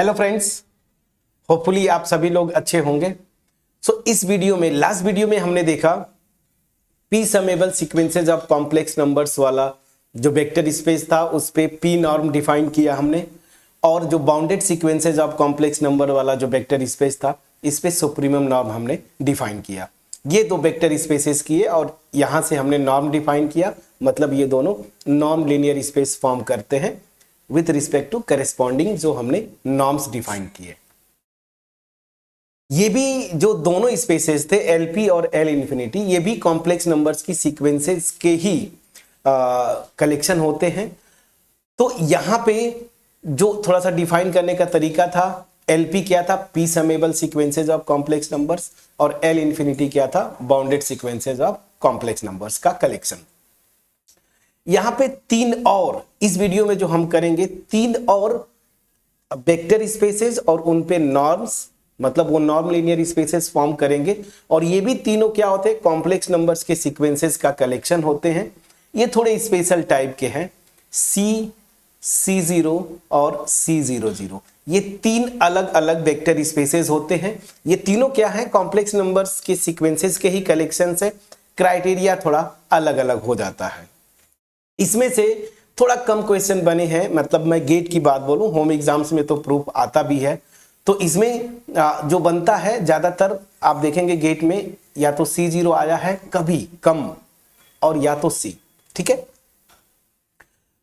Hello friends, hopefully आप सभी लोग अच्छे होंगे। इस वीडियो में, लास्ट वीडियो में हमने देखा P summable sequences of complex numbers वाला जो वेक्टर स्पेस था उस पे पी नॉर्म डिफाइन किया हमने, और जो bounded sequences of complex number वाला जो वेक्टर स्पेस था इस पे सुप्रीमम नॉर्म हमने डिफाइन किया। ये दो वेक्टर स्पेसेस किए और यहां से हमने नॉर्म डिफाइन किया, मतलब ये दोनों नॉन लीनियर स्पेस फॉर्म करते हैं विथ रिस्पेक्ट टू करेस्पॉन्डिंग जो हमने नॉर्म्स डिफाइन किए। ये भी जो दोनों स्पेसेस थे एलपी और एल इंफिनिटी, ये भी कॉम्प्लेक्स नंबर्स की सीक्वेंसेस के ही कलेक्शन होते हैं। तो यहां पे जो थोड़ा सा डिफाइन करने का तरीका था, एलपी क्या था, P summable sequences of complex numbers, और एल इंफिनिटी क्या था, bounded sequences of complex numbers का कलेक्शन। यहां पे तीन और, इस वीडियो में जो हम करेंगे, तीन और वेक्टर स्पेसेस और उन पे नॉर्म्स, मतलब वो नॉर्म लीनियर स्पेसेस फॉर्म करेंगे। और ये भी तीनों क्या होते हैं, कॉम्प्लेक्स नंबर्स के सीक्वेंसेस का कलेक्शन होते हैं। ये थोड़े स्पेशल टाइप के हैं, C0 और C00। ये तीन अलग अलग वेक्टर स्पेसेस होते हैं। ये तीनों क्या है, कॉम्प्लेक्स नंबर्स के सीक्वेंसेस के ही कलेक्शन से। क्राइटेरिया थोड़ा अलग अलग हो जाता है। इसमें से थोड़ा कम क्वेश्चन बने हैं, मतलब मैं गेट की बात बोलूं, होम एग्जाम्स में तो प्रूफ आता भी है। तो इसमें जो बनता है ज्यादातर आप देखेंगे गेट में या तो C0 आया है कभी कम, और या तो C, ठीक है।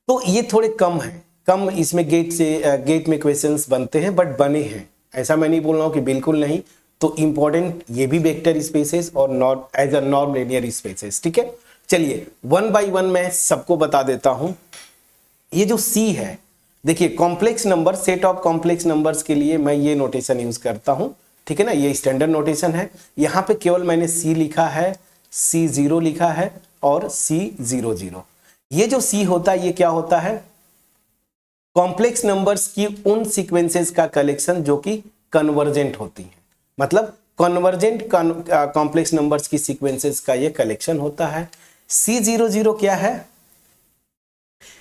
तो ये थोड़े कम है, कम इसमें गेट में क्वेश्चंस बनते हैं, बट बने हैं, ऐसा मैं नहीं बोल रहा हूं कि बिल्कुल नहीं। तो इंपॉर्टेंट ये भी वेक्टर स्पेसेस और not as a norm linear spaces, ठीक है। चलिए वन बाय वन मैं सबको बता देता हूं। ये जो C है, देखिए complex number, set of complex numbers के लिए मैं ये नोटेशन यूज करता हूं, ठीक है ना, ये स्टैंडर्ड नोटेशन है। यहां पे केवल मैंने C लिखा है, C0 लिखा है और C00। ये जो C होता है ये क्या होता है, कॉम्प्लेक्स नंबर्स की उन सीक्वेंसेस का कलेक्शन जो कि कन्वर्जेंट होती है, मतलब कन्वर्जेंट कॉम्प्लेक्स नंबर्स की सीक्वेंसेस का ये कलेक्शन होता है। C00 क्या है,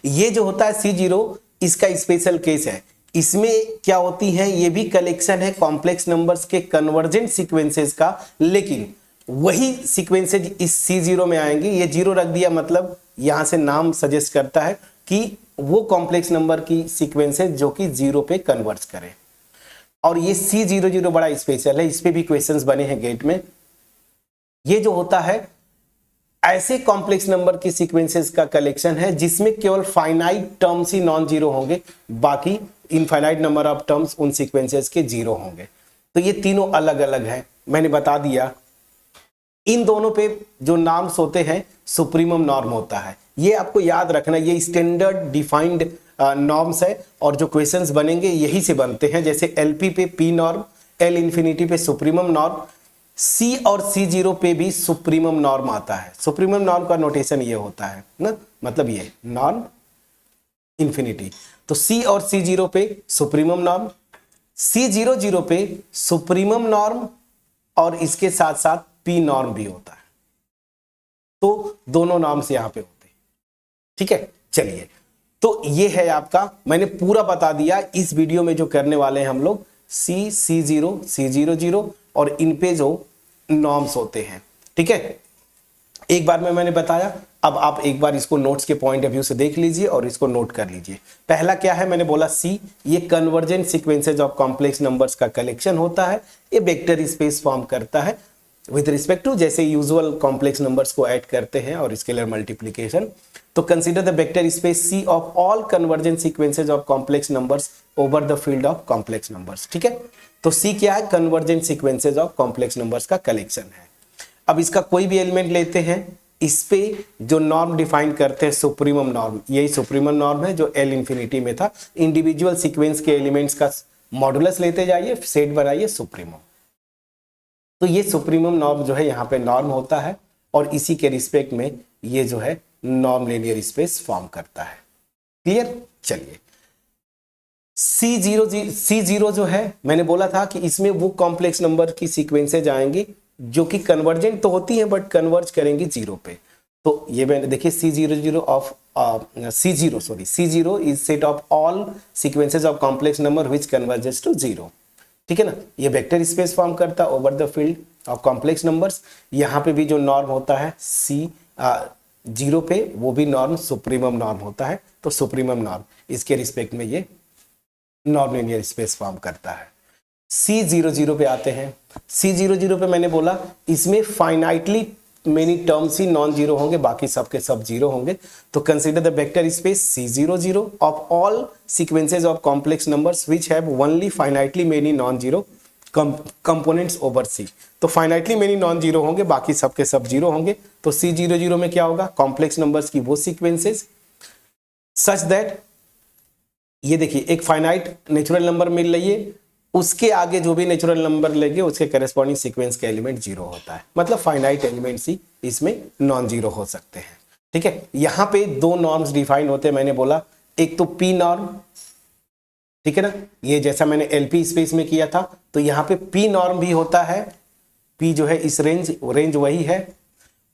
ये जो होता है C0, इसका स्पेशल केस है। इसमें क्या होती है, ये भी कलेक्शन है कॉम्प्लेक्स नंबर्स के कन्वर्जेंट सीक्वेंसेस का, लेकिन वही सीक्वेंसेस इस C0 में आएंगे। ये जीरो रख दिया, मतलब यहां से नाम सजेस्ट करता है कि वो कॉम्प्लेक्स नंबर की सीक्वेंसेस जो कि जीरो पे कन्वर्ज करे। और ये C00 बड़ा स्पेशल है, इस पे भी क्वेश्चंस बने हैं गेट में। ये जो होता है ऐसे कॉम्प्लेक्स नंबर की सीक्वेंसेस का कलेक्शन है जिसमें केवल फाइनाइट टर्म्स ही नॉन जीरो होंगे, बाकी इनफाइनाइट नंबर ऑफ टर्म्स उन सीक्वेंसेस के जीरो होंगे। तो ये तीनों अलग अलग हैं, मैंने बता दिया। इन दोनों पे जो नॉर्म्स होते हैं सुप्रीमम नॉर्म होता है, ये आपको याद रखना। ये स्टैंडर्ड डिफाइंड नॉर्म्स है और जो क्वेश्चंस बनेंगे यही से बनते हैं। जैसे एलपी पे पी नॉर्म, एल इंफिनिटी पे सुप्रीमम नॉर्म, C और C0 पे भी सुप्रीमम नॉर्म आता है। सुप्रीमम नॉर्म का नोटेशन ये होता है ना, मतलब ये नॉर्म इंफिनिटी। तो C और C0 पे सुप्रीमम नॉर्म, C00 पे सुप्रीमम नॉर्म और इसके साथ साथ P नॉर्म भी होता है। तो दोनों नॉर्म्स यहां पे होते हैं, ठीक है। चलिए, तो ये है आपका, मैंने पूरा बता दिया। इस वीडियो में जो करने वाले हैं हम लोग C0, C00 और इन पे जो नॉर्म्स होते हैं, ठीक है। एक बार में मैंने बताया, अब आप एक बार इसको नोट्स के पॉइंट ऑफ व्यू से देख लीजिए और इसको नोट कर लीजिए। पहला क्या है, मैंने बोला C, ये convergent sequences of complex numbers का कलेक्शन होता है। ये वेक्टर स्पेस फॉर्म करता है विद रिस्पेक्ट टू, जैसे यूजुअल कॉम्प्लेक्स नंबर्स को ऐड करते हैं और स्केलर मल्टीप्लिकेशन। तो consider the vector space C of all convergent sequences of complex numbers over the field of complex numbers, ठीक है। तो C क्या है, convergent sequences of complex numbers का कलेक्शन है। अब इसका कोई भी एलिमेंट लेते हैं, इस पे जो नॉर्म डिफाइन करते हैं सुप्रीमम नॉर्म, यही सुप्रीमम नॉर्म है जो एल इंफिनिटी में था। इंडिविजुअल सीक्वेंस के एलिमेंट्स का मॉडुलस लेते जाइए, सेट बनाइए सुप्रीमम। तो ये सुप्रीमम नॉर्म जो है यहाँ पे नॉर्म होता है और इसी के रिस्पेक्ट में ये जो है नॉर्म लीनियर स्पेस फॉर्म करता है। क्लियर। चलिए, C0 जो है, मैंने बोला था कि इसमें वो कॉम्प्लेक्स नंबर की सीक्वेंसेज आएंगी जो कि कन्वर्जेंट तो होती हैं बट कन्वर्ज करेंगी जीरो पे। तो ये मैंने देखिए C00 of C0 is set of all sequences of complex number which converges to 0। ठीक है ना, ये वेक्टर स्पेस फॉर्म करता है over the field of complex numbers. यहाँ पे भी जो नॉर्म होता है C0 पे, वो भी नॉर्म सुप्रीमम नॉर्म होता है। तो सुप्रीमम नॉर्म इसके रिस्पेक्ट में ये नॉन लीनियर स्पेस फॉर्म करता है। C00 पे आते हैं। C00 पे मैंने बोला इसमें फाइनाइटली मेनी टर्म्स ही नॉन जीरो होंगे, बाकी सबके सब जीरो होंगे। तो consider the vector space C00 of all sequences of complex numbers which have only finitely many non zero components over C। तो फाइनाइटली मेनी नॉन जीरो होंगे, बाकी सबके सब जीरो होंगे। तो C00 में क्या होगा, कॉम्प्लेक्स नंबर्स की वो सीक्वेंसेस सच दैट, ये देखिए एक फाइनाइट नेचुरल नंबर मिल रही है, उसके आगे जो भी नेचुरल नंबर लेंगे उसके करेस्पॉन्डिंग सीक्वेंस का एलिमेंट जीरो होता है। मतलब फाइनाइट एलिमेंट्स ही इसमें नॉन जीरो हो सकते हैं। ठीक है, यहां पे दो नॉर्म्स डिफाइन होते हैं, मैंने बोला एक तो पी नॉर्म, ठीक है ना, ये जैसा मैंने एलपी स्पेस में किया था, तो यहां पे पी नॉर्म भी होता है। पी जो है इस रेंज वही है,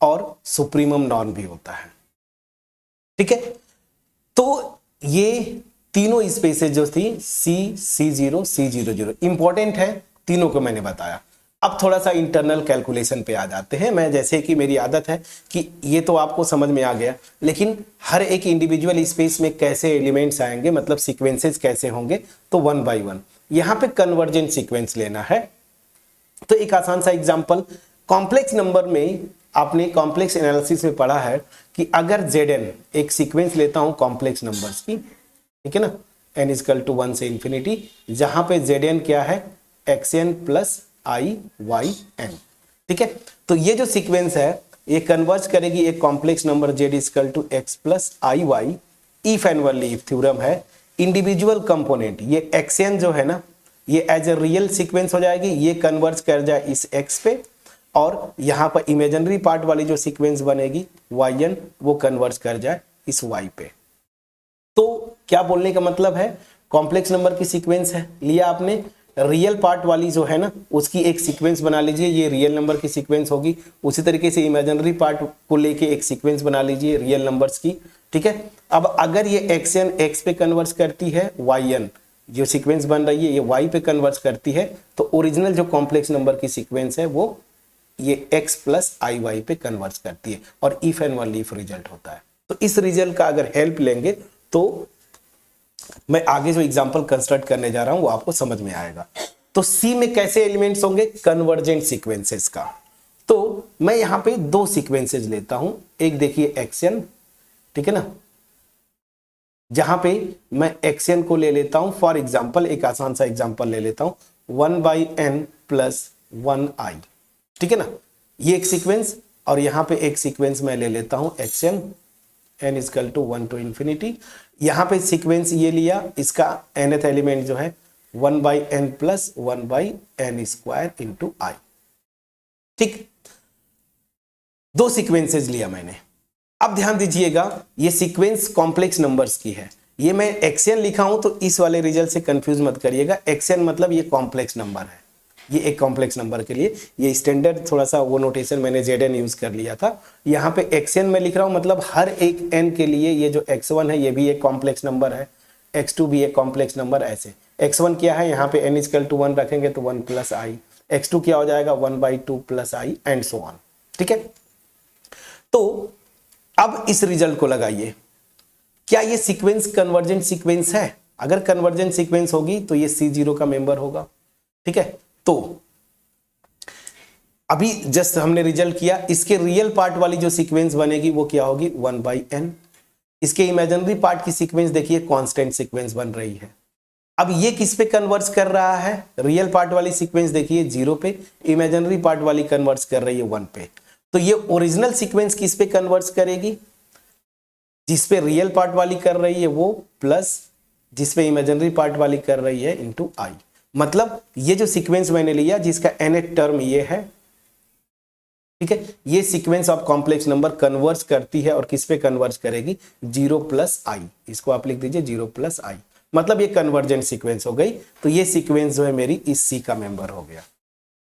और सुप्रीमम नॉर्म भी होता है। ठीक है, तो ये तीनों स्पेसेस जो थी C0 C00 इंपॉर्टेंट है, तीनों को मैंने बताया। अब थोड़ा सा इंटरनल कैलकुलेशन पे आ जाते हैं। मैं जैसे कि मेरी आदत है कि ये तो आपको समझ में आ गया, लेकिन हर एक इंडिविजुअल स्पेस में कैसे एलिमेंट्स आएंगे, मतलब सीक्वेंसेस कैसे होंगे, तो 1 बाय 1 यहाँ पे कन्वर्जेंट सीक्वेंस लेना है। तो एक आसान सा एग्जाम्पल, कॉम्प्लेक्स नंबर में आपने कॉम्प्लेक्स एनालिसिस में पढ़ा है कि अगर Zn एक सीक्वेंस लेता हूं कॉम्प्लेक्स नंबर्स की, ठीक है ना, n इक्वल टू 1 से इंफिनिटी, जहां पे Zn क्या है, xn plus i y n। ठीक है, तो ये जो सीक्वेंस है ये कन्वर्ज करेगी एक complex number z equal to x plus i y। If and only if theorem है, इंडिविजुअल कंपोनेंट ये xn जो है ना, ये एज ए रियल सीक्वेंस हो जाएगी, ये कन्वर्ज कर जाए इस x पे, और यहां पर इमेजिनरी पार्ट वाली जो सीक्वेंस बनेगी yn, वो कन्वर्ज कर जाए इस y पे। तो क्या बोलने का मतलब है, कॉम्प्लेक्स नंबर की सीक्वेंस है, लिया आपने, रियल पार्ट वाली जो है ना उसकी एक सीक्वेंस बना लीजिए, ये रियल नंबर की सीक्वेंस होगी। उसी तरीके से इमेजिनरी पार्ट को लेके एक सीक्वेंस बना लीजिए रियल नंबर्स की। ठीक है, अब अगर ये xn x पे कन्वर्ज करती है, yn जो सीक्वेंस बन रही है ये y पे कन्वर्ज करती है, तो ओरिजिनल जो कॉम्प्लेक्स नंबर की सीक्वेंस है वो ये x प्लस आई वाई पे कन्वर्ज करती है, और if and only if result होता है। तो इस रिजल्ट का अगर हेल्प लेंगे तो मैं आगे जो एग्जांपल कंस्ट्रक्ट करने जा रहा हूं वो आपको समझ में आएगा। तो C में कैसे एलिमेंट्स होंगे, कन्वर्जेंट सीक्वेंसेस का। तो मैं यहां पे दो सीक्वेंसेस लेता हूं, एक देखिए xn, ठीक है ना, जहां पे मैं xn को ले लेता हूं, फॉर एग्जांपल एक आसान सा एग्जांपल ले लेता हूं 1 बाई n प्लस 1i। ठीक है ना, ये एक सीक्वेंस, और यहां पे एक सीक्वेंस मैं ले लेता हूं xn n equal to 1 to infinity. यहां पे सीक्वेंस ये लिया, इसका nth एलिमेंट जो है 1 by n plus 1 by n square into I. ठीक, दो सीक्वेंसेस लिया मैंने। अब ध्यान दीजिएगा, ये सीक्वेंस कॉम्प्लेक्स नंबर्स की है, ये मैं xn लिखा हूं तो इस वाले रिजल्ट से कंफ्यूज मत करिएगा। xn मतलब ये कॉम्प्लेक्स नंबर है, ये एक कॉम्प्लेक्स नंबर के लिए ये स्टैंडर्ड थोड़ा सा वो नोटेशन मैंने Zn यूज कर लिया था। यहाँ पे xn में लिख रहा हूँ, मतलब हर एक n के लिए ये जो x1 है ये भी एक कॉम्प्लेक्स नंबर है, x2 भी एक कॉम्प्लेक्स नंबर। ऐसे x1 क्या है, यहाँ पे n इक्वल टू 1 रखेंगे तो 1 प्लस आई, x2 क्या हो जाएगा 1 by 2 plus I and so on. ठीक है, तो अब इस रिजल्ट को लगाइए, क्या ये सीक्वेंस कन्वर्जेंट सीक्वेंस है? अगर कन्वर्जेंट सीक्वेंस होगी तो ये C0 का मेंबर होगा। ठीक है, तो अभी जस्ट हमने रिजल्ट किया, इसके रियल पार्ट वाली जो सीक्वेंस बनेगी वो क्या होगी 1 बाई n। इसके इमेजिनरी पार्ट की सीक्वेंस देखिए कांस्टेंट सीक्वेंस बन रही है। अब ये किस पे कन्वर्ज कर रहा है, रियल पार्ट वाली सीक्वेंस देखिए 0 पे, इमेजिनरी पार्ट वाली कन्वर्ज कर रही है 1 पे। तो ये ओरिजिनल सीक्वेंस किस पे कन्वर्ज करेगी, जिस पे रियल पार्ट वाली कर रही है वो, प्लस जिस पे इमेजिनरी पार्ट वाली कर रही है इंटू आई। मतलब ये जो सीक्वेंस मैंने लिया जिसका nth टर्म ये है, ठीक है, ये sequence of complex number converge करती है, और किस पे कन्वर्ज करेगी 0 प्लस आई। इसको आप लिख दीजिए 0 प्लस आई, मतलब ये कन्वर्जेंट सीक्वेंस हो गई। तो ये सीक्वेंस जो है मेरी इस C का मेंबर हो गया।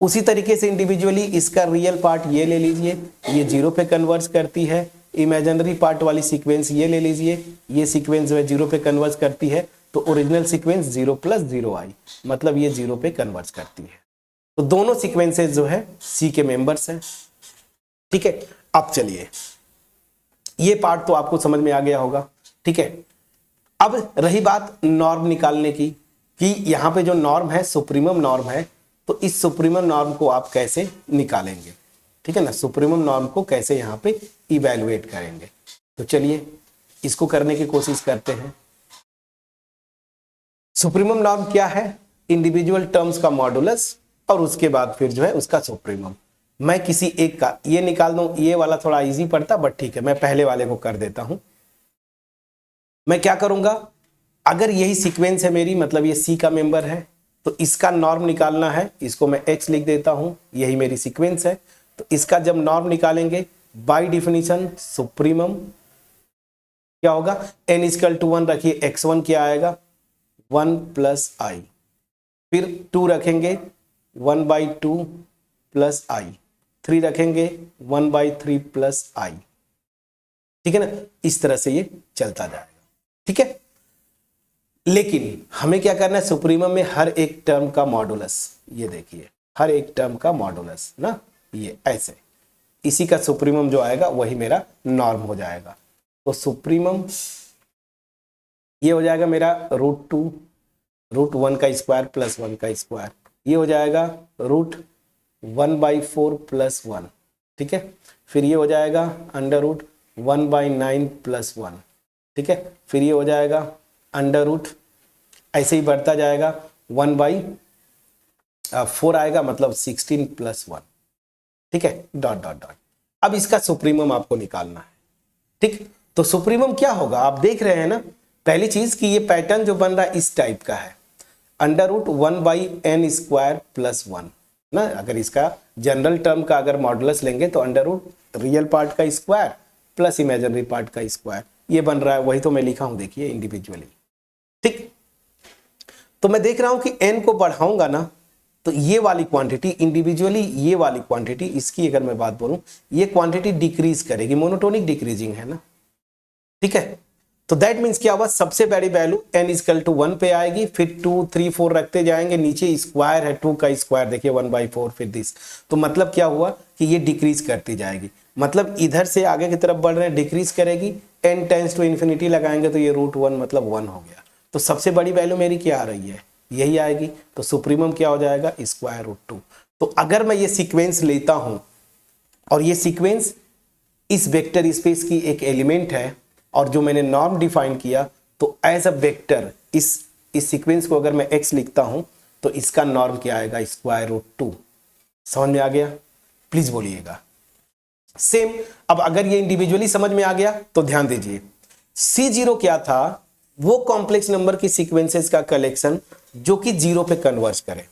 उसी तरीके से इंडिविजुअली इसका रियल पार्ट ये ले लीजिए, ये 0 पे कन्वर्ज करती है, इमेजिनरी पार्ट वाली सीक्वेंस ये ले लीजिए, ये सीक्वेंस जो है 0 पे कन्वर्ज करती है, तो ओरिजिनल सीक्वेंस 0 + 0 आई, मतलब ये 0 पे कन्वर्ज करती है। तो दोनों सीक्वेंसेस जो है सी के मेंबर्स हैं। ठीक है, अब चलिए, ये पार्ट तो आपको समझ में आ गया होगा। ठीक है, अब रही बात नॉर्म निकालने की, कि यहां पे जो नॉर्म है सुप्रीमम नॉर्म है, तो इस सुप्रीमम नॉर्म को आप कैसे निकालेंगे। ठीक है ना, सुप्रीमम नॉर्म को कैसे यहां पे इवैल्यूएट करेंगे। तो चलिए इसको करने की कोशिश करते हैं। सुप्रीमम नॉर्म क्या है, इंडिविजुअल टर्म्स का मॉडुलस और उसके बाद फिर जो है उसका सुप्रीमम। मैं किसी एक का ये निकाल दूं, ये वाला थोड़ा इजी पड़ता, बट ठीक है मैं पहले वाले को कर देता हूं। मैं क्या करूंगा, अगर यही सीक्वेंस है मेरी, मतलब ये सी का मेंबर है, तो इसका नॉर्म निकालना है, इसको मैं x लिख देता हूं, यही मेरी सीक्वेंस है। तो इसका जब नॉर्म निकालेंगे, बाय डिफिनीशन सुप्रीमम क्या होगा, n = 1 रखिए, x1 क्या आएगा 1 + i, फिर 2 रखेंगे 1/2 + i, 3 रखेंगे 1/3 + i। ठीक है ना, इस तरह से ये चलता जाएगा। ठीक है, लेकिन हमें क्या करना है, सुप्रीमम में हर एक टर्म का मॉडुलस, ये देखिए हर एक टर्म का मॉडुलस ना, ये ऐसे, इसी का सुप्रीमम जो आएगा वही मेरा नॉर्म हो जाएगा। तो सुप्रीमम ये हो जाएगा मेरा √2 √1 का स्क्वायर + 1 का स्क्वायर, ये हो जाएगा √1/4 + 1। ठीक है, फिर ये हो जाएगा √1/9 + 1। ठीक है, फिर ये हो जाएगा √ ऐसे ही बढ़ता जाएगा 1/4 आएगा, मतलब 16 + 1। ठीक है, डॉट डॉट डॉट। अब इसका सुप्रीमम आपको निकालना है। ठीक, तो सुप्रीमम क्या होगा, आप देख रहे हैं ना, पहली चीज कि ये पैटर्न जो बन रहा है इस टाइप का है, √1/n² + 1 ना। अगर इसका जनरल टर्म का अगर मॉडुलस लेंगे तो रियल पार्ट का स्क्वायर प्लस इमेजिनरी पार्ट का स्क्वायर, ये बन रहा है, वही तो मैं लिखा हूं देखिए इंडिविजुअली। ठीक, तो मैं देख रहा हूं कि n को बढ़ाऊंगा ना, तो ये वाली क्वांटिटी इंडिविजुअली, ये वाली क्वांटिटी, इसकी अगर मैं बात बोलूं, ये क्वांटिटी डिक्रीज करेगी, मोनोटोनिक डिक्रीजिंग है ना। ठीक है, तो दैट मीन्स क्या हुआ, सबसे बड़ी वैल्यू n = 1 पे आएगी, फिर 2 3 4 रखते जाएंगे, नीचे स्क्वायर है 2 का स्क्वायर देखिए 1/4, फिर दिस, तो मतलब क्या हुआ कि ये डिक्रीज करती जाएगी, मतलब इधर से आगे की तरफ बढ़ रहे हैं, डिक्रीज करेगी, n टेंड्स टू इन्फिनिटी लगाएंगे तो ये √1 मतलब 1 हो गया। तो सबसे बड़ी वैल्यू मेरी क्या आ रही है, यही आएगी, तो सुप्रीमम क्या हो जाएगा √2। तो अगर मैं ये सीक्वेंस लेता हूं और ये सीक्वेंस इस वेक्टर स्पेस की एक एलिमेंट है, और जो मैंने नॉर्म डिफाइन किया, तो एज अ वेक्टर इस सीक्वेंस को अगर मैं x लिखता हूं तो इसका नॉर्म क्या आएगा √2। समझ में आ गया, प्लीज बोलिएगा। सेम, अब अगर ये इंडिविजुअली समझ में आ गया तो ध्यान दीजिए, C0 क्या था, वो कॉम्प्लेक्स नंबर की सीक्वेंसेस का कलेक्शन जो कि 0 पे कन्वर्ज करे।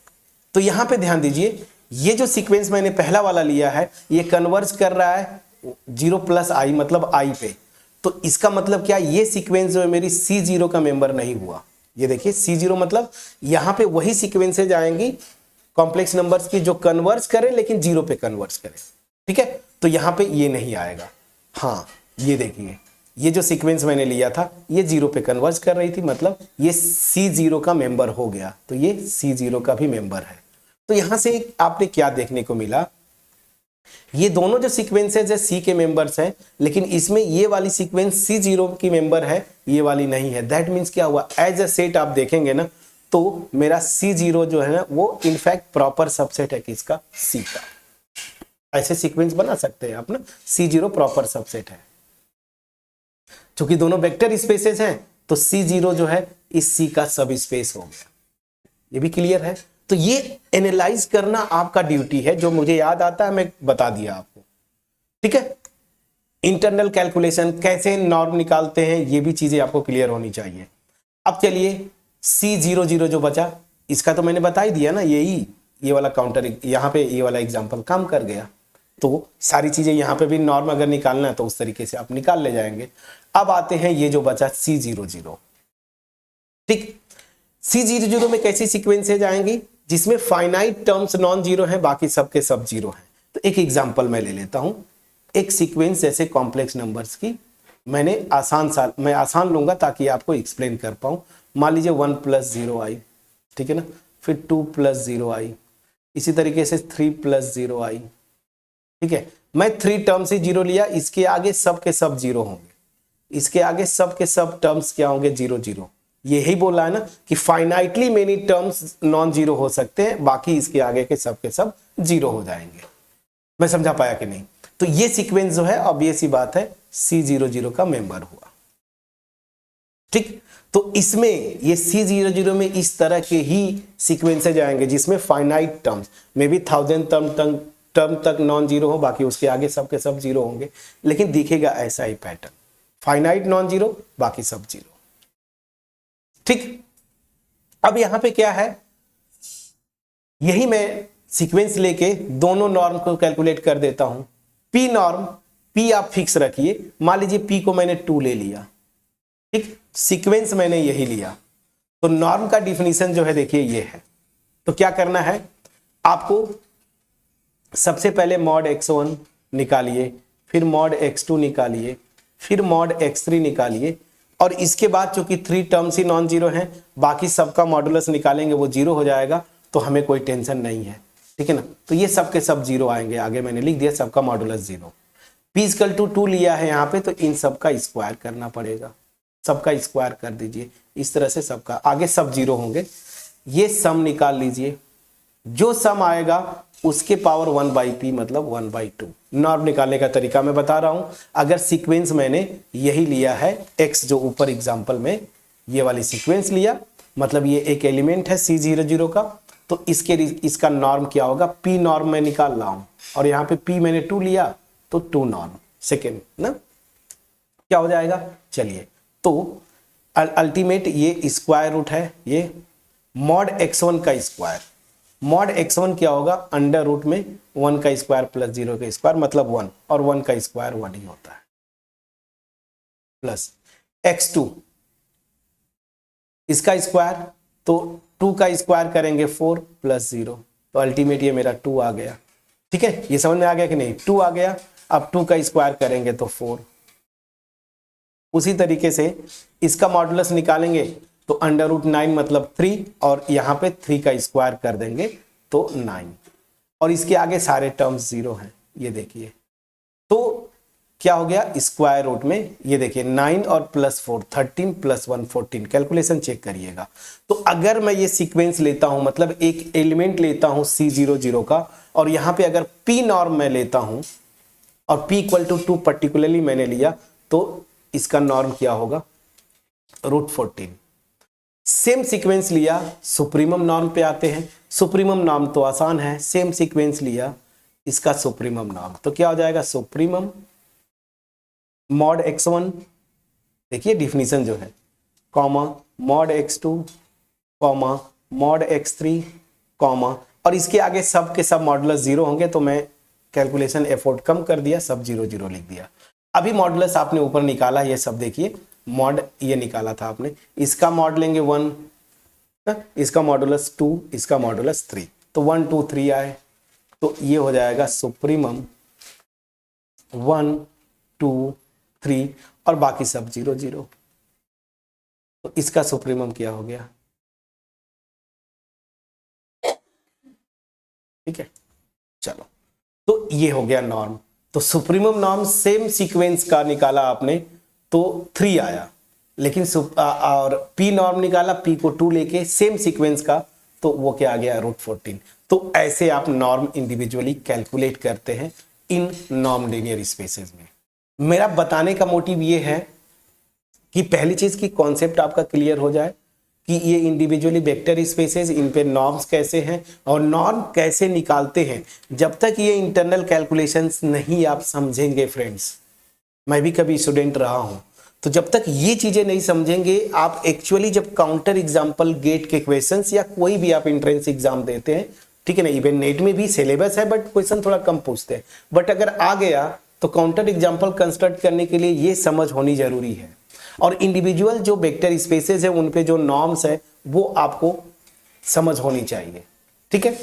तो यहां पे ध्यान दीजिए, ये जो सीक्वेंस मैंने पहला वाला लिया है, ये कन्वर्ज कर रहा है 0 + i मतलब i पे, तो इसका मतलब क्या, ये सीक्वेंस जो है मेरी C0 का मेंबर नहीं हुआ। ये देखिए C0 मतलब यहां पे वही सीक्वेंसेज आएंगी कॉम्प्लेक्स नंबर्स की जो कन्वर्ज करें लेकिन 0 पे कन्वर्ज करें। ठीक है, तो यहां पे ये नहीं आएगा। हाँ, ये देखिए, ये जो सीक्वेंस मैंने लिया था ये 0 पे कन्वर्ज कर रही थी, मतलब ये C0 का मेंबर हो गया, तो ये C0 का भी मेंबर है। तो यहां से आपने क्या देखने को मिला, ये दोनों जो सीक्वेंसेज है C के मेंबर्स हैं, लेकिन इसमें ये वाली सीक्वेंस C0 की मेंबर है, ये वाली नहीं है। दैट मीन्स क्या हुआ, एज अ सेट आप देखेंगे ना, तो मेरा C0 जो है ना वो इनफैक्ट प्रॉपर सबसेट है किसका, C का। ऐसे सीक्वेंस बना सकते हैं आप ना, C0 प्रॉपर सबसेट है। चूंकि दोनों वेक्टर स्पेसेस हैं, तो C0 जो है इस C का सब स्पेस हो गया। ये भी क्लियर है। तो ये एनालाइज करना आपका ड्यूटी है, जो मुझे याद आता है मैं बता दिया आपको। ठीक है, इंटरनल कैलकुलेशन कैसे नॉर्म निकालते हैं, ये भी चीजें आपको क्लियर होनी चाहिए। अब चलिए C00 जो बचा, इसका तो मैंने बता ही दिया ना, ये वाला काउंटर यहाँ पे ये वाला एग्जाम्पल काम कर गया। तो सारी चीजें यहाँ पे भी नॉर्म अगर निकालना है तो उस तरीके से आप निकाल ले जाएंगे। अब आते हैं ये जो बचा C00। ठीक, C00 में कैसी सीक्वेंसेज आएंगी, जिसमें फाइनाइट टर्म्स नॉन जीरो हैं, बाकी सबके सब जीरो हैं। तो एक एग्जांपल मैं ले लेता हूं, एक सीक्वेंस जैसे कॉम्प्लेक्स नंबर्स की मैं आसान लूंगा ताकि आपको एक्सप्लेन कर पाऊं। मान लीजिए 1 + 0 आई, ठीक है ना, फिर 2 + 0 आई, इसी तरीके से 3 + 0 आई, ठीक है। मैं 3 टर्म्स ही 0 लिया, इसके आगे सब के सब 0 होंगे, इसके आगे सब के सब टर्म्स क्या होंगे, 0 0। यही बोला है ना कि finitely many terms non zero हो सकते हैं, बाकी इसके आगे के सब 0 हो जाएंगे। मैं समझा पाया कि नहीं? तो ये सीक्वेंस जो है ऑब्वियस सी बात है C00 का मेंबर हुआ, ठीक। तो इसमें ये C00 में इस तरह के ही सीक्वेंसेज आएंगे जिसमें फाइनाइट टर्म्स में भी 1000 टर्म तक नॉन जीरो हो, बाकी उसके आगे सब के सब 0 होंगे, लेकिन दिखेगा ऐसा ही पैटर्न, फाइनाइट नॉन जीरो, बाकी सब 0, ठीक। अब यहां पे क्या है, यही मैं सीक्वेंस लेके दोनों नॉर्म को कैलकुलेट कर देता हूं। पी नॉर्म, पी आप फिक्स रखिए, मान लीजिए पी को मैंने 2 ले लिया, ठीक, सीक्वेंस मैंने यही लिया, तो नॉर्म का डिफिनीशन जो है देखिए ये है। तो क्या करना है आपको, सबसे पहले मॉड x1 निकालिए, फिर मॉड x2 निकालिए, फिर मॉड x3 निकालिए, और इसके बाद चूंकि 3 टर्म्स ही नॉन जीरो हैं, बाकी सबका मॉडुलस निकालेंगे वो 0 हो जाएगा, तो हमें कोई टेंशन नहीं है, ठीक है ना। तो ये सब के सब 0 आएंगे, आगे मैंने लिख दिया सबका मॉडुलस 0। p = 2 लिया है यहाँ पे, तो इन सब का स्क्वायर करना पड़ेगा, सबका स्क्वायर कर दीजिए, इस तरह से सबका आगे सब 0 होंगे। ये सम निकाल लीजिए, जो सम आएगा उसके पावर 1/p मतलब 1/2। नॉर्म निकालने का तरीका मैं बता रहा हूं। अगर सीक्वेंस मैंने यही लिया है x, जो ऊपर एग्जांपल में ये वाली सीक्वेंस लिया, मतलब ये एक एलिमेंट है C00 का, तो इसका नॉर्म क्या होगा, p नॉर्म मैं निकाल रहा हूं, और यहाँ पे p मैंने 2 लिया तो 2 नॉर्म सेकेंड ना, क्या हो जाएगा, चलिए। तो अल्टीमेट ये स्क्वायर रूट है, ये मॉड x1 का स्क्वायर, मॉड x1 क्या होगा, अंडर रूट में 1 का स्क्वायर प्लस 0 का स्क्वायर मतलब 1, और 1 का स्क्वायर 1 ही होता है, प्लस x2 इसका स्क्वायर, तो 2 का स्क्वायर करेंगे 4 + 0, तो अल्टीमेट ये मेरा 2 आ गया, ठीक है। ये समझ में आ गया कि नहीं, 2 आ गया। अब 2 का स्क्वायर करेंगे तो 4, उसी तरीके से इसका मॉडुलस निकालेंगे तो अंडर रूट 9 मतलब 3, और यहां पे 3 का स्क्वायर कर देंगे तो 9, और इसके आगे सारे टर्म्स 0 हैं, ये देखिए। तो क्या हो गया, स्क्वायर रूट में ये देखिए 9 और +4 13 + 1 14, कैलकुलेशन चेक करिएगा। तो अगर मैं ये सीक्वेंस लेता हूं, मतलब एक एलिमेंट लेता हूं C00 का, और यहां पे अगर p नॉर्म मैं लेता हूं और p = 2 पर्टिकुलरली मैंने लिया, तो इसका नॉर्म क्या होगा, √14। सेम सीक्वेंस लिया, सुप्रीमम नॉर्म पे आते हैं। सुप्रीमम नॉर्म तो आसान है, सेम सीक्वेंस लिया, इसका सुप्रीमम नॉर्म, तो क्या हो जाएगा, सुप्रीमम मॉड x1, देखिए डिफिनीशन जो है, comma mod x2, comma mod x3, comma, और इसके आगे सब के सब मॉडुलस 0 होंगे, तो मैं कैलकुलेशन एफर्ट कम कर दिया, सब 0 0 लिख दिया। अभी मॉडुलस आपने ऊपर निकाला, ये सब देखिए, मॉड ये निकाला था आपने, इसका मॉड लेंगे 1, इसका मॉडुलस 2, इसका मॉडुलस 3, तो 1 2 3 आए, तो ये हो जाएगा सुप्रीमम 1 2 3, और बाकी सब 0 0, तो इसका सुप्रीमम क्या हो गया, ठीक है। चलो, तो ये हो गया नॉर्म। तो सुप्रीमम नॉर्म सेम सीक्वेंस का निकाला आपने तो 3 आया, लेकिन और p नॉर्म निकाला, p को 2 लेके सेम सीक्वेंस का, तो वो क्या आ गया, √14। तो ऐसे आप नॉर्म इंडिविजुअली कैलकुलेट करते हैं इन नॉन लीनियर स्पेसेस में। मेरा बताने का मोटिव ये है कि पहली चीज की कॉन्सेप्ट आपका क्लियर हो जाए कि ये इंडिविजुअली वेक्टर स्पेसेस, इन पे नॉर्म्स कैसे हैं और नॉर्म कैसे निकालते हैं। जब तक ये इंटरनल कैलकुलेशंस नहीं आप समझेंगे फ्रेंड्स, मैं भी कभी स्टूडेंट रहा हूं, तो जब तक ये चीजें नहीं समझेंगे आप एक्चुअली जब काउंटर एग्जाम्पल गेट के क्वेश्चंस या कोई भी आप एंट्रेंस एग्जाम देते हैं, ठीक है ना, इवन नेट में भी सिलेबस है बट क्वेश्चन थोड़ा कम पूछते हैं, बट अगर आ गया तो काउंटर एग्जाम्पल कंस्ट्रक्ट करने के लिए ये समझ होनी जरूरी है। और इंडिविजुअल जो वेक्टर स्पेसेस है उन पे जो नॉर्म्स है वो आपको समझ होनी चाहिए, ठीक है।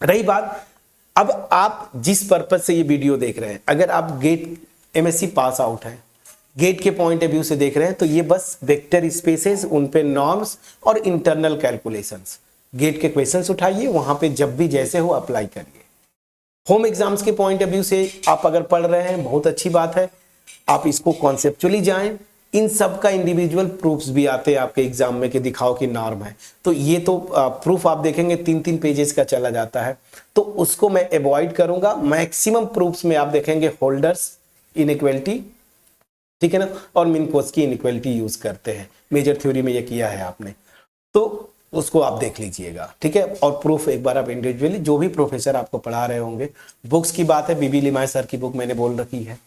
रही बात अब आप जिस पर्पज से ये वीडियो देख रहे हैं, अगर आप गेट एमएससी पास आउट है, गेट के पॉइंट ऑफ व्यू से देख रहे हैं, तो ये बस वेक्टर स्पेसेस, उन पे नॉर्म्स और इंटरनल कैलकुलेशंस, गेट के क्वेश्चंस उठाइए, वहां पे जब भी जैसे हो अप्लाई करिए। होम एग्जाम्स के पॉइंट ऑफ व्यू से आप अगर पढ़ रहे हैं, बहुत अच्छी बात है, आप इसको कॉन्सेप्चुअली जाएं। इन सब का इंडिविजुअल प्रूफ्स भी आते हैं आपके एग्जाम में कि दिखाओ कि नॉर्म है, तो ये तो प्रूफ आप देखेंगे 3-3 पेजेस का चला जाता है, तो उसको मैं अवॉइड करूंगा। मैक्सिमम प्रूफ्स में आप देखेंगे होल्डर्स इनइक्वालिटी, ठीक है ना, और मिन्कोस्की इनइक्वालिटी यूज करते हैं। मेजर थ्योरी में ये किया है आपने, तो उसको आप देख लीजिएगा, ठीक है। और प्रूफ एक बार आप इंडिविजुअली जो भी प्रोफेसर आपको पढ़ा रहे होंगे, बुक्स की बात है, बीबी लिमाय सर की बुक मैंने बोल रखी है।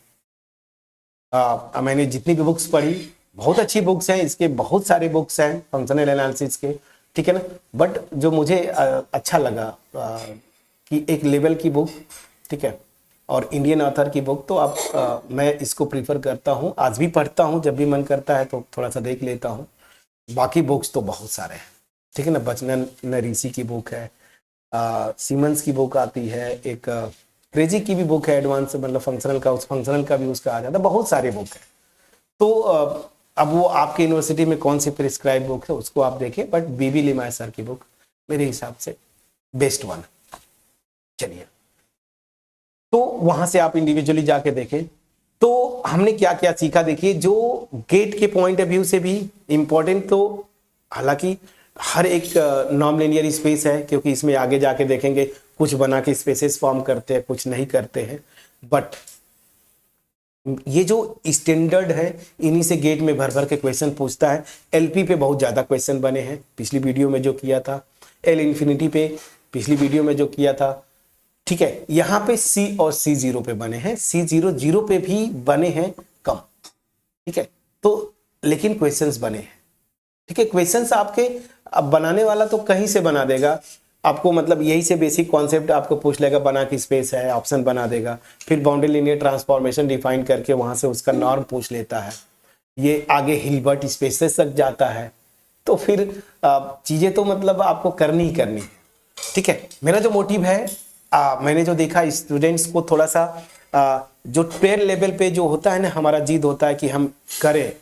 मैंने जितनी भी बुक्स पढ़ी, बहुत अच्छी बुक्स हैं, इसके बहुत सारे बुक्स हैं फंक्शनल एनालिसिस के, ठीक है ना। बट जो मुझे अच्छा लगा कि एक लेवल की बुक, ठीक है, और इंडियन ऑथर की बुक, तो आप मैं इसको प्रीफर करता हूँ, आज भी पढ़ता हूँ, जब भी मन करता है तो थोड़ा सा देख लेता हूँ। बाकी बुक्स तो बहुत सारे हैं, ठीक है ना। बचनन नरीसी की बुक है, सीमंस की बुक आती है, एक क्रेजी की भी बुक है, एडवांस मतलब फंक्शनल का, उस फंक्शनल का भी उसका आ जाता है, बहुत सारे बुक है। तो अब वो आपके यूनिवर्सिटी में कौन सी प्रिस्क्राइब बुक है उसको आप देखें, बट बीबी लिमाय सर की बुक मेरे हिसाब से बेस्ट वन। चलिए, तो वहां से आप इंडिविजुअली जाके देखें। तो हमने क्या क्या सीखा, देखिए, जो गेट के पॉइंट ऑफ व्यू से भी इंपॉर्टेंट, तो हालांकि हर एक नॉन लीनियर स्पेस है, क्योंकि इसमें आगे जाके देखेंगे कुछ बना के स्पेसेस फॉर्म करते हैं, कुछ नहीं करते हैं, बट ये जो स्टैंडर्ड है, इन्हीं से गेट में भर भर के क्वेश्चन पूछता है। एलपी पे बहुत ज्यादा क्वेश्चन बने हैं, पिछली वीडियो में जो किया था, एल इन्फिनिटी पे पिछली वीडियो में जो किया था, ठीक है। यहाँ पे सी और C0 पे बने हैं, C00 पे भी बने हैं कम, ठीक है। तो लेकिन क्वेश्चंस बने हैं, ठीक है। क्वेश्चंस आपके, अब बनाने वाला तो कहीं से बना देगा आपको, मतलब यही से बेसिक कॉन्सेप्ट आपको पूछ लेगा, बना की स्पेस है, ऑप्शन बना देगा, फिर बाउंड्री लीनियर ट्रांसफॉर्मेशन डिफाइन करके वहां से उसका नॉर्म पूछ लेता है, ये आगे हिल्बर्ट स्पेसेस तक जाता है। तो फिर चीजें तो मतलब आपको करनी ही करनी है, ठीक है। मेरा जो मोटिव है, मैंने जो देखा स्टूडेंट्स को थोड़ा सा जो 12 लेवल पे जो होता है ना, हमारा जिद होता है कि हम करें,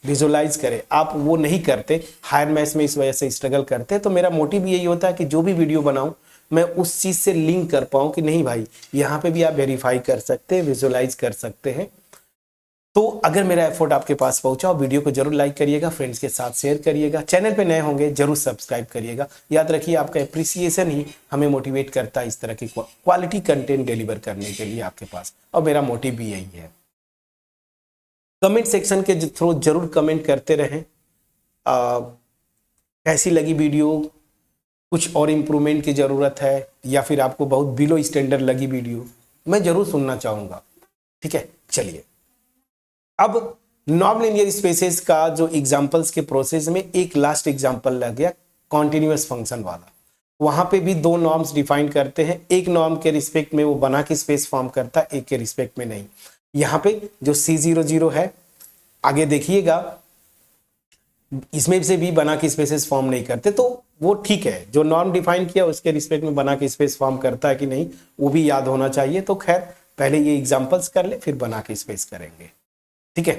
विजुअलाइज करें, आप वो नहीं करते, हायर मैथ्स में इस वजह से स्ट्रगल करते। तो मेरा मोटिव यही होता है कि जो भी वीडियो बनाऊं, मैं उस चीज से लिंक कर पाऊं कि नहीं भाई, यहाँ पे भी आप वेरीफाई कर सकते हैं, विजुअलाइज कर सकते हैं। तो अगर मेरा एफर्ट आपके पास पहुंचा, वीडियो को जरूर लाइक करिएगा, फ्रेंड्स के साथ शेयर करिएगा, चैनल पे नए होंगे जरूर सब्सक्राइब करिएगा। याद रखिए, आपका एप्रिसिएशन ही हमें मोटिवेट करता है इस तरह की क्वालिटी कंटेंट डिलीवर करने के लिए आपके पास, और मेरा मोटिव भी यही है। कमेंट सेक्शन के थ्रू जरूर कमेंट करते रहें, कैसी लगी वीडियो, कुछ और इम्प्रूवमेंट की जरूरत है, या फिर आपको बहुत बिलो स्टैंडर्ड लगी वीडियो, मैं जरूर सुनना चाहूंगा, ठीक है। चलिए, अब नॉन लीनियर स्पेसेस का जो एग्जांपल्स के प्रोसेस में एक लास्ट एग्जांपल लग गया, कॉन्टिन्यूअस फंक्शन वाला। वहां पे भी दो नॉर्म्स डिफाइन करते हैं, एक नॉर्म के रिस्पेक्ट में वो बना के स्पेस फॉर्म करता है, एक के रिस्पेक्ट में नहीं। यहाँ पे जो C00 है, आगे देखिएगा, इसमें से भी बना के स्पेसेस फॉर्म नहीं करते, तो वो ठीक है। जो नॉर्म डिफाइन किया उसके रिस्पेक्ट में बना के स्पेस फॉर्म करता है कि नहीं, वो भी याद होना चाहिए। तो खैर, पहले ये एग्जांपल्स कर ले, फिर बना के स्पेस करेंगे, ठीक है।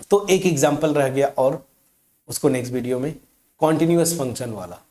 तो एक एग्जांपल रह गया, और उसको नेक्स्ट वीडियो में, कॉन्टिन्यूअस फंक्शन वाला।